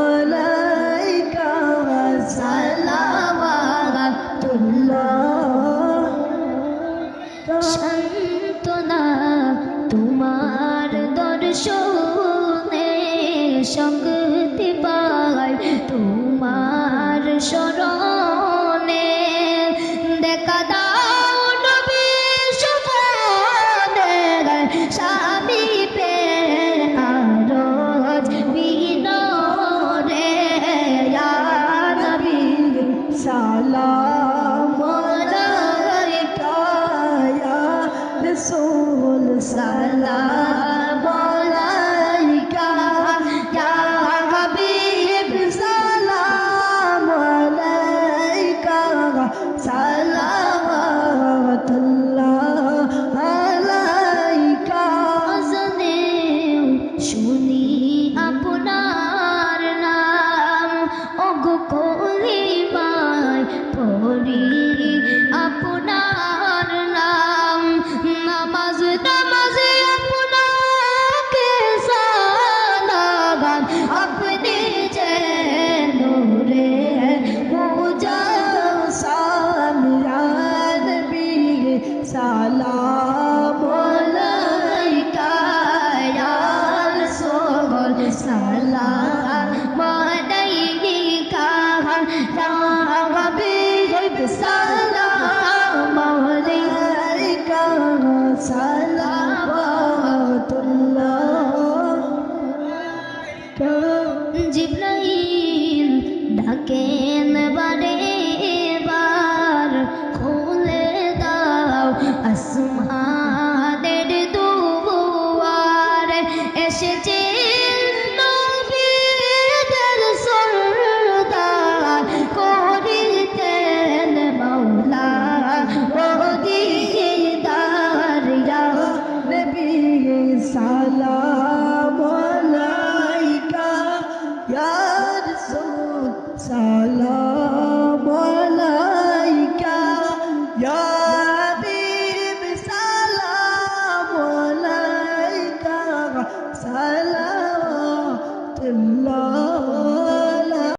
আলাইকা সালাওয়াতুল্লাহ সান্তনা তোমার দর্শনে শক্তি পাই তোমার শরণে দেখা দাও নবী সুবহানে স্বামী পে আরজ বিনরে ইয়া নবী সালাম আলাইকা ইয়া রাসূল সালাম আলাইকা ইয়া হাবিব সালাম আলাইকা সালাওয়াতুল্লাহ আলাইকা আজানেও শুনি আপনার নাম ওগো কলিমায় পড়ি আপনার নাম নামাজ নামাজে আপনাকে সালাম আপনি যে নূরে মুজাসসাম ইয়া নবী সালাম আলাইকা ইয়া রাসূল সালাম আলাইকা ইয়া হাবিব সালাম আলাইকা আলাইকা সালাওয়াতুল্লাহ জিবরাইল ডাকেন বারে বার খুলে দাও আসমানের দুয়ার এসেছে নবীদের সরদার করিতেন মাওলা দিদার ইয়া নবী সালাম আলাইকা ইয়া রাসূল সালাম